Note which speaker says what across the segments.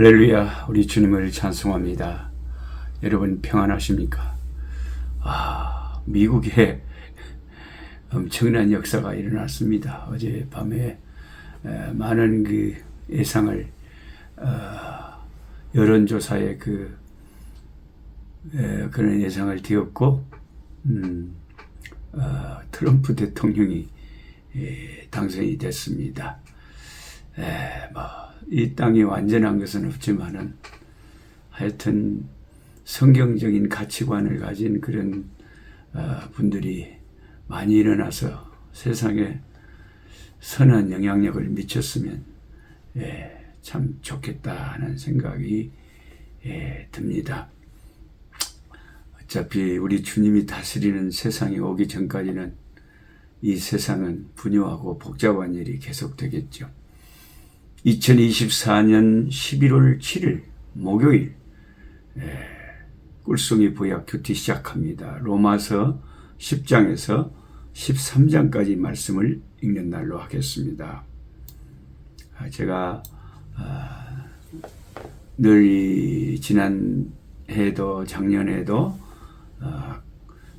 Speaker 1: 할렐루야, 우리 주님을 찬송합니다. 여러분 평안하십니까? 미국에 엄청난 역사가 일어났습니다. 어젯밤에 많은 그 예상을 여론조사에 그런 예상을 띄었고 트럼프 대통령이 당선이 됐습니다. 이 땅이 완전한 것은 없지만은 하여튼 성경적인 가치관을 가진 그런 분들이 많이 일어나서 세상에 선한 영향력을 미쳤으면 참 좋겠다 하는 생각이 듭니다. 어차피 우리 주님이 다스리는 세상이 오기 전까지는 이 세상은 분유하고 복잡한 일이 계속되겠죠. 2024년 11월 7일 목요일 꿀송이 보약 큐티 시작합니다. 로마서 10장에서 13장까지 말씀을 읽는 날로 하겠습니다. 제가 늘 지난해도 작년에도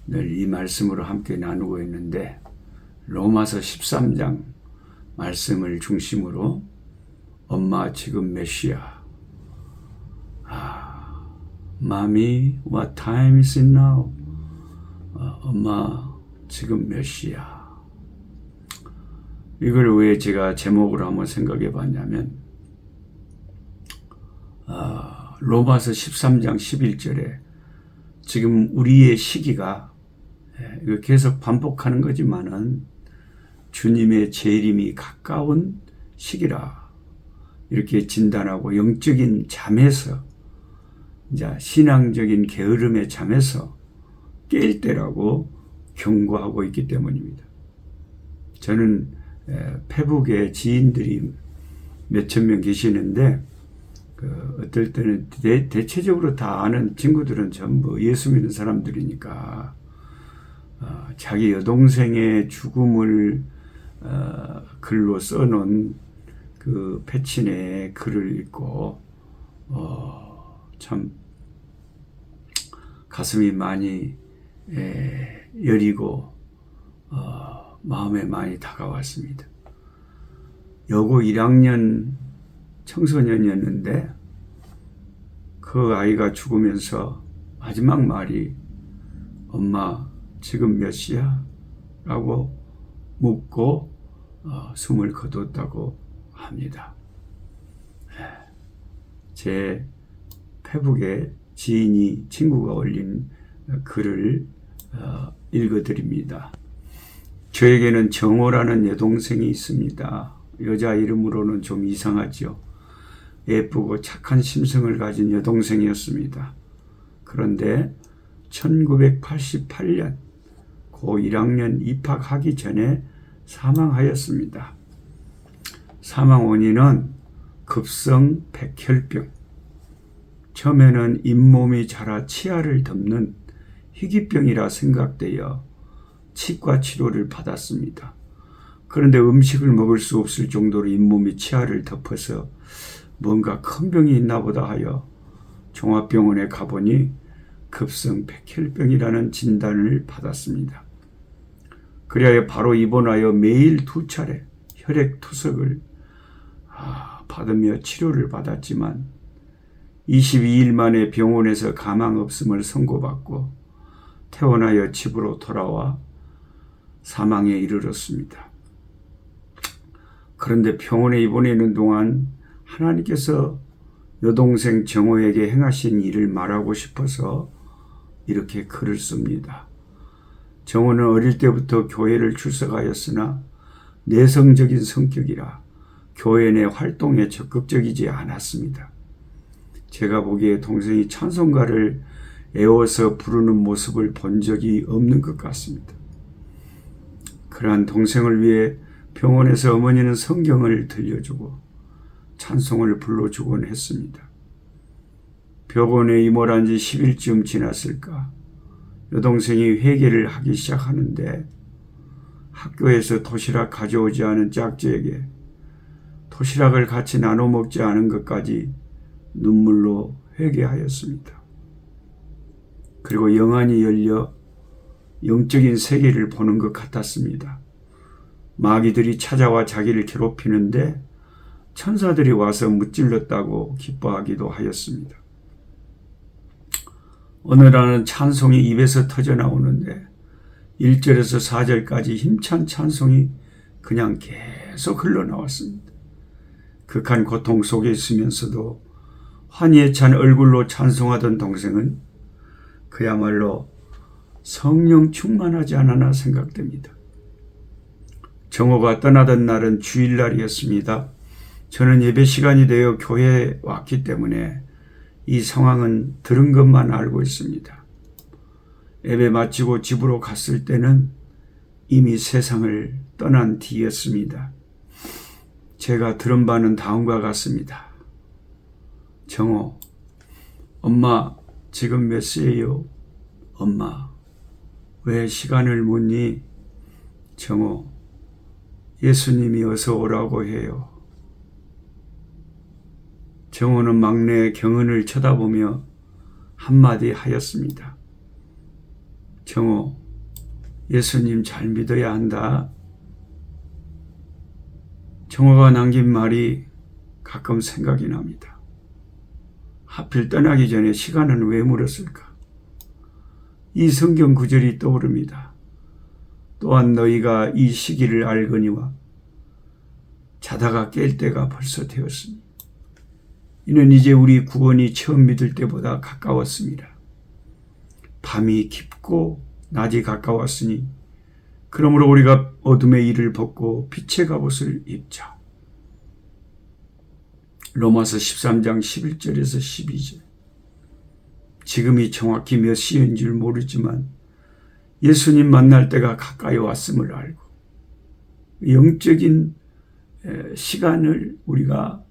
Speaker 1: 늘 이 말씀으로 함께 나누고 있는데 로마서 13장 말씀을 중심으로 엄마 지금 몇 시야? Mommy, what time is it now? 엄마 지금 몇 시야? 이걸 왜 제가 제목으로 한번 생각해 봤냐면 로마서 13장 11절에 지금 우리의 시기가 이거 계속 반복하는 거지만은 주님의 재림이 가까운 시기라 이렇게 진단하고 영적인 잠에서 이제 신앙적인 게으름의 잠에서 깰 때라고 경고하고 있기 때문입니다. 저는 페북에 지인들이 몇천 명 계시는데 어떨 때는 대체적으로 다 아는 친구들은 전부 예수 믿는 사람들이니까 자기 여동생의 죽음을 글로 써놓은 그 패친의 글을 읽고 참 가슴이 많이 여리고 마음에 많이 다가왔습니다. 여고 1학년 청소년이었는데 그 아이가 죽으면서 마지막 말이 엄마 지금 몇 시야? 라고 묻고 숨을 거뒀다고 합니다. 제 페북에 지인이 친구가 올린 글을 읽어드립니다. 저에게는 정호라는 여동생이 있습니다. 여자 이름으로는 좀 이상하죠. 예쁘고 착한 심성을 가진 여동생이었습니다. 그런데 1988년 고 1학년 입학하기 전에 사망하였습니다. 사망 원인은 급성 백혈병. 처음에는 잇몸이 자라 치아를 덮는 희귀병이라 생각되어 치과 치료를 받았습니다. 그런데 음식을 먹을 수 없을 정도로 잇몸이 치아를 덮어서 뭔가 큰 병이 있나 보다 하여 종합병원에 가보니 급성 백혈병이라는 진단을 받았습니다. 그리하여 바로 입원하여 매일 2차례 혈액 투석을 받으며 치료를 받았지만 22일 만에 병원에서 가망 없음을 선고받고 퇴원하여 집으로 돌아와 사망에 이르렀습니다. 그런데 병원에 입원해 있는 동안 하나님께서 여동생 정호에게 행하신 일을 말하고 싶어서 이렇게 글을 씁니다. 정호는 어릴 때부터 교회를 출석하였으나 내성적인 성격이라 교회 내 활동에 적극적이지 않았습니다. 제가 보기에 동생이 찬송가를 애워서 부르는 모습을 본 적이 없는 것 같습니다. 그러한 동생을 위해 병원에서 어머니는 성경을 들려주고 찬송을 불러주곤 했습니다. 병원에 입원한 지 10일쯤 지났을까 여동생이 회개를 하기 시작하는데 학교에서 도시락 가져오지 않은 짝지에게 도시락을 같이 나눠 먹지 않은 것까지 눈물로 회개하였습니다. 그리고 영안이 열려 영적인 세계를 보는 것 같았습니다. 마귀들이 찾아와 자기를 괴롭히는데 천사들이 와서 무찔렀다고 기뻐하기도 하였습니다. 어느 날은 찬송이 입에서 터져나오는데 1절에서 4절까지 힘찬 찬송이 그냥 계속 흘러나왔습니다. 극한 고통 속에 있으면서도 환희에 찬 얼굴로 찬송하던 동생은 그야말로 성령 충만하지 않았나 생각됩니다. 정호가 떠나던 날은 주일날이었습니다. 저는 예배 시간이 되어 교회에 왔기 때문에 이 상황은 들은 것만 알고 있습니다. 예배 마치고 집으로 갔을 때는 이미 세상을 떠난 뒤였습니다. 제가 들은 바는 다음과 같습니다. 정호, 엄마 지금 몇 시예요? 엄마, 왜 시간을 묻니? 정호, 예수님이 어서 오라고 해요. 정호는 막내 경은을 쳐다보며 한마디 하였습니다. 정호, 예수님 잘 믿어야 한다. 정호가 남긴 말이 가끔 생각이 납니다. 하필 떠나기 전에 시간은 왜 물었을까? 이 성경 구절이 떠오릅니다. 또한 너희가 이 시기를 알거니와 자다가 깰 때가 벌써 되었으니 이는 이제 우리 구원이 처음 믿을 때보다 가까웠습니다. 밤이 깊고 낮이 가까웠으니 그러므로 우리가 어둠의 일을 벗고 빛의 갑옷을 입자. 로마서 13장 11절에서 12절. 지금이 정확히 몇 시인 줄 모르지만 예수님 만날 때가 가까이 왔음을 알고 영적인 시간을 우리가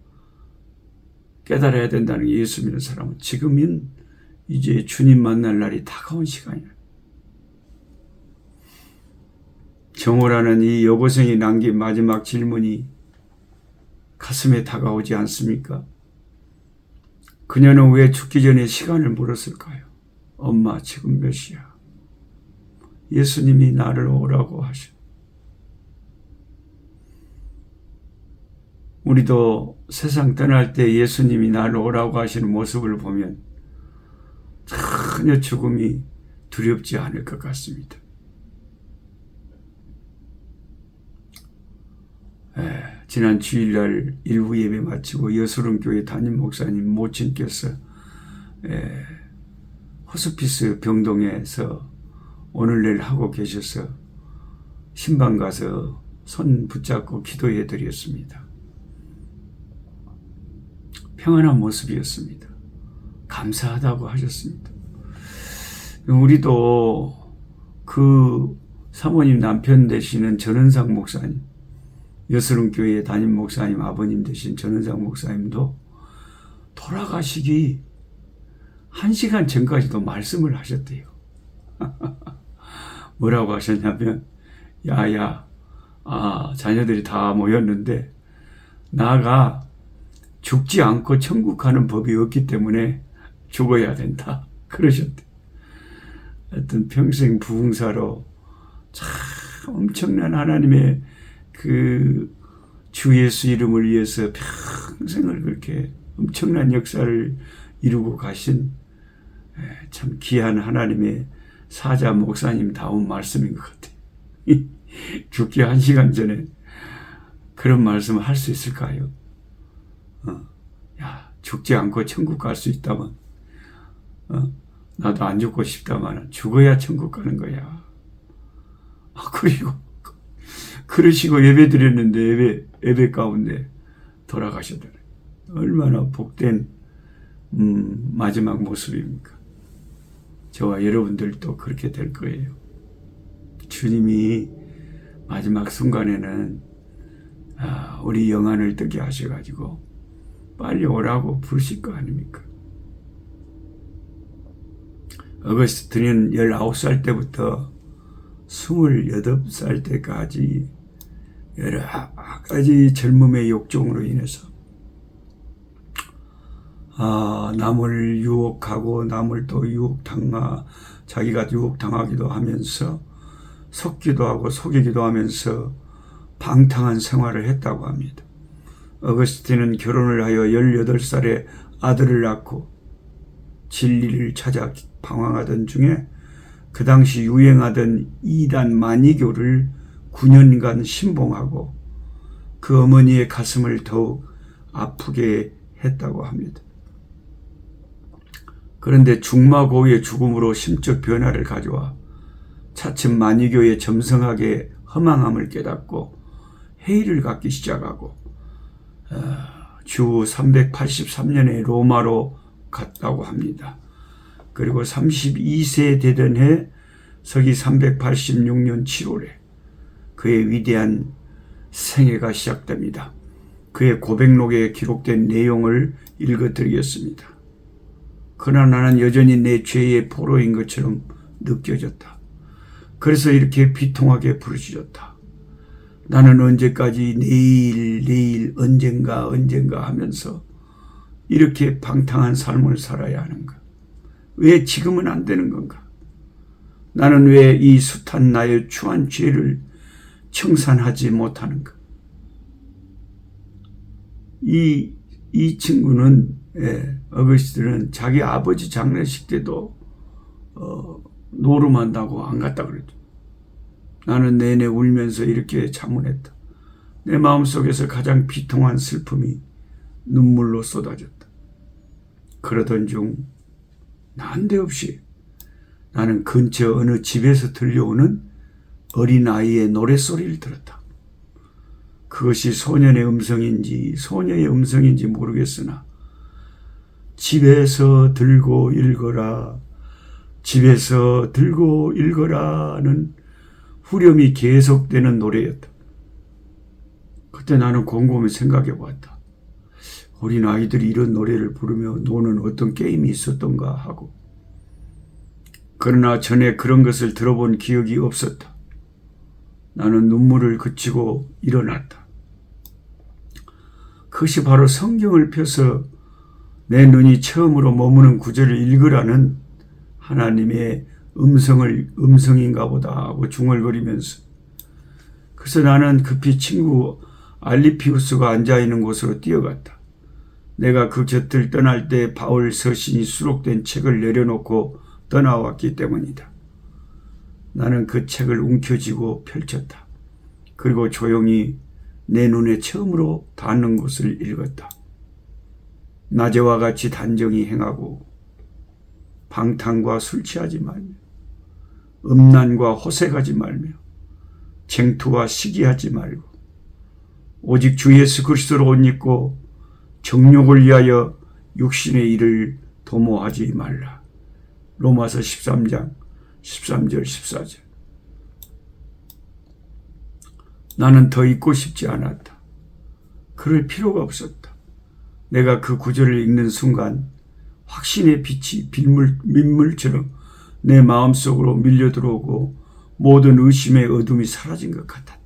Speaker 1: 깨달아야 된다는 게 예수 믿는 사람은 지금은 이제 주님 만날 날이 다가온 시간이야. 정호라는 이 여고생이 남긴 마지막 질문이 가슴에 다가오지 않습니까? 그녀는 왜 죽기 전에 시간을 물었을까요? 엄마 지금 몇 시야? 예수님이 나를 오라고 하셔. 우리도 세상 떠날 때 예수님이 나를 오라고 하시는 모습을 보면 전혀 죽음이 두렵지 않을 것 같습니다. 지난 주일날 일부 예배 마치고 여수름교회 담임 목사님 모친께서 호스피스 병동에서 오늘 내일 하고 계셔서 신방 가서 손 붙잡고 기도해 드렸습니다. 평안한 모습이었습니다. 감사하다고 하셨습니다. 우리도 그 사모님 남편 되시는 전은상 목사님, 여수름교회 담임 목사님 아버님 되신 전은상 목사님도 돌아가시기 1시간 전까지도 말씀을 하셨대요. 뭐라고 하셨냐면, 자녀들이 다 모였는데 나가 죽지 않고 천국 가는 법이 없기 때문에 죽어야 된다. 그러셨대. 하여튼 평생 부흥사로 참 엄청난 하나님의 그 주 예수 이름을 위해서 평생을 그렇게 엄청난 역사를 이루고 가신 참 귀한 하나님의 사자 목사님다운 말씀인 것 같아요. 죽기 1시간 전에 그런 말씀을 할 수 있을까요? 죽지 않고 천국 갈 수 있다면 나도 안 죽고 싶다만 죽어야 천국 가는 거야. 그리고 그러시고 예배 드렸는데 예배 가운데 돌아가셨더래. 얼마나 복된 마지막 모습입니까? 저와 여러분들도 그렇게 될 거예요. 주님이 마지막 순간에는 우리 영안을 뜨게 하셔가지고 빨리 오라고 부르실 거 아닙니까? 어거스틴은 19살 때부터 28살 때까지 여러 가지 젊음의 욕정으로 인해서 남을 유혹하고 남을 또 자기가 유혹당하기도 하면서 속기도 하고 속이기도 하면서 방탕한 생활을 했다고 합니다. 어거스틴은 결혼을 하여 18살에 아들을 낳고 진리를 찾아 방황하던 중에 그 당시 유행하던 이단 마니교를 9년간 신봉하고 그 어머니의 가슴을 더욱 아프게 했다고 합니다. 그런데 중마고우의 죽음으로 심적 변화를 가져와 차츰 마니교의 점성하게 허망함을 깨닫고 회의를 갖기 시작하고 주 383년에 로마로 갔다고 합니다. 그리고 32세 되던 해 서기 386년 7월에 그의 위대한 생애가 시작됩니다. 그의 고백록에 기록된 내용을 읽어드리겠습니다. 그러나 나는 여전히 내 죄의 포로인 것처럼 느껴졌다. 그래서 이렇게 비통하게 부르짖었다. 나는 언제까지 내일 언젠가 하면서 이렇게 방탕한 삶을 살아야 하는가? 왜 지금은 안 되는 건가? 나는 왜 이 숱한 나의 추한 죄를 청산하지 못하는가? 이 친구는 어거스틴은 자기 아버지 장례식 때도 노름한다고 안 갔다 그랬죠. 나는 내내 울면서 이렇게 자문했다. 내 마음속에서 가장 비통한 슬픔이 눈물로 쏟아졌다. 그러던 중 난데없이 나는 근처 어느 집에서 들려오는 어린아이의 노랫소리를 들었다. 그것이 소년의 음성인지 소녀의 음성인지 모르겠으나 집에서 들고 읽어라, 집에서 들고 읽어라는 후렴이 계속되는 노래였다. 그때 나는 곰곰이 생각해 보았다. 어린 아이들이 이런 노래를 부르며 노는 어떤 게임이 있었던가 하고. 그러나 전에 그런 것을 들어본 기억이 없었다. 나는 눈물을 그치고 일어났다. 그것이 바로 성경을 펴서 내 눈이 처음으로 머무는 구절을 읽으라는 하나님의 음성인가 보다 하고 중얼거리면서, 그래서 나는 급히 친구 알리피우스가 앉아있는 곳으로 뛰어갔다. 내가 그 곁을 떠날 때 바울 서신이 수록된 책을 내려놓고 떠나왔기 때문이다. 나는 그 책을 움켜쥐고 펼쳤다. 그리고 조용히 내 눈에 처음으로 닿는 곳을 읽었다. 낮에와 같이 단정히 행하고 방탕과 술 취하지 말며 음란과 호색하지 말며 쟁투와 시기하지 말고 오직 주 예수 그리스도로 옷 입고 정욕을 위하여 육신의 일을 도모하지 말라. 로마서 13장 13절 14절. 나는 더 읽고 싶지 않았다. 그럴 필요가 없었다. 내가 그 구절을 읽는 순간 확신의 빛이 민물처럼 내 마음속으로 밀려들어오고 모든 의심의 어둠이 사라진 것 같았다.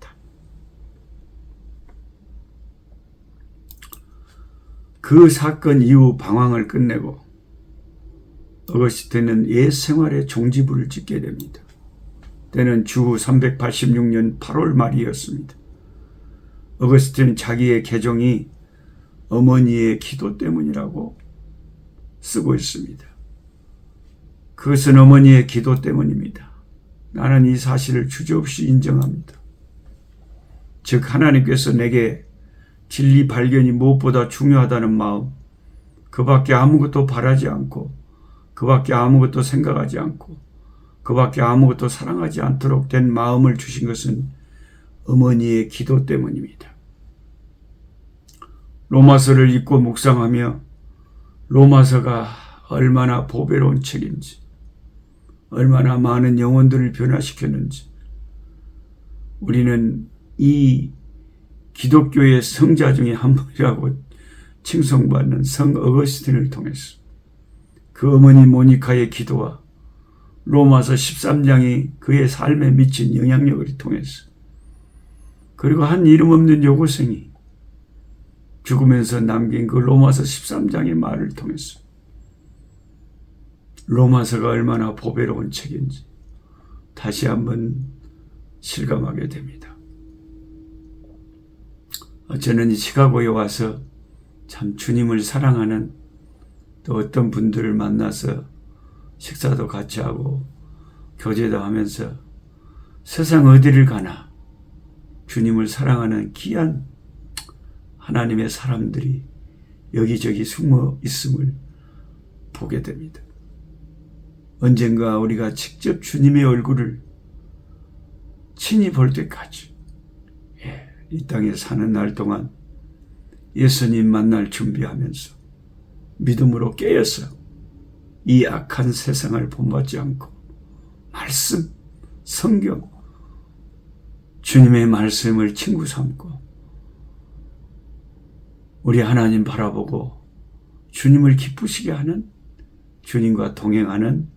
Speaker 1: 그 사건 이후 방황을 끝내고 어거스틴은 옛 생활의 종지부를 짓게 됩니다. 때는 주 386년 8월 말이었습니다. 어거스틴은 자기의 계종이 어머니의 기도 때문이라고 쓰고 있습니다. 그것은 어머니의 기도 때문입니다. 나는 이 사실을 주저없이 인정합니다. 즉 하나님께서 내게 진리 발견이 무엇보다 중요하다는 마음, 그밖에 아무것도 바라지 않고 그밖에 아무것도 생각하지 않고 그밖에 아무것도 사랑하지 않도록 된 마음을 주신 것은 어머니의 기도 때문입니다. 로마서를 읽고 묵상하며 로마서가 얼마나 보배로운 책인지, 얼마나 많은 영혼들을 변화시켰는지, 우리는 이 기독교의 성자 중에 한 분이라고 칭송받는 성 어거스틴을 통해서 그 어머니 모니카의 기도와 로마서 13장이 그의 삶에 미친 영향력을 통해서, 그리고 한 이름 없는 여고생이 죽으면서 남긴 그 로마서 13장의 말을 통해서 로마서가 얼마나 보배로운 책인지 다시 한번 실감하게 됩니다. 저는 이 시카고에 와서 참 주님을 사랑하는 또 어떤 분들을 만나서 식사도 같이 하고 교제도 하면서 세상 어디를 가나 주님을 사랑하는 귀한 하나님의 사람들이 여기저기 숨어 있음을 보게 됩니다. 언젠가 우리가 직접 주님의 얼굴을 친히 볼 때까지 이 땅에 사는 날 동안 예수님 만날 준비하면서 믿음으로 깨어서 이 악한 세상을 본받지 않고 말씀, 성경, 주님의 말씀을 친구 삼고 우리 하나님 바라보고 주님을 기쁘시게 하는, 주님과 동행하는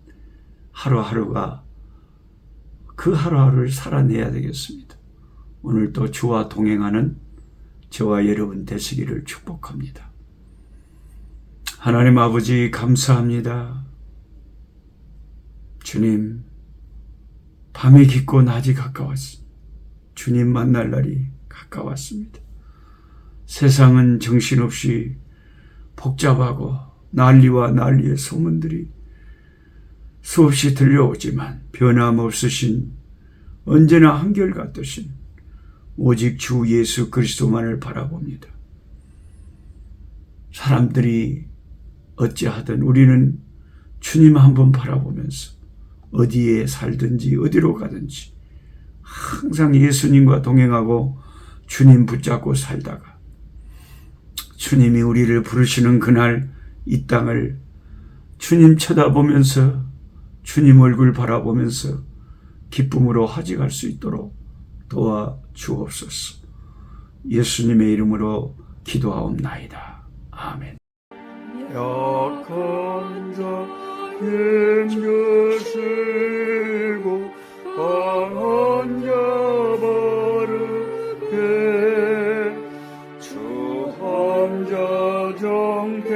Speaker 1: 하루하루가 그 하루하루를 살아내야 되겠습니다. 오늘 또 주와 동행하는 저와 여러분 되시기를 축복합니다. 하나님 아버지 감사합니다. 주님, 밤이 깊고 낮이 가까웠습니다. 주님 만날 날이 가까웠습니다. 세상은 정신없이 복잡하고 난리와 난리의 소문들이 수없이 들려오지만 변함없으신 언제나 한결같으신 오직 주 예수 그리스도만을 바라봅니다. 사람들이 어찌하든 우리는 주님 한번 바라보면서 어디에 살든지 어디로 가든지 항상 예수님과 동행하고 주님 붙잡고 살다가 주님이 우리를 부르시는 그날 이 땅을 주님 쳐다보면서 주님 얼굴 바라보면서 기쁨으로 하직할 수 있도록 도와주옵소서. 예수님의 이름으로 기도하옵나이다. 아멘. 약한 자 힘주시고 강한 자 바르게 주 한 자 정케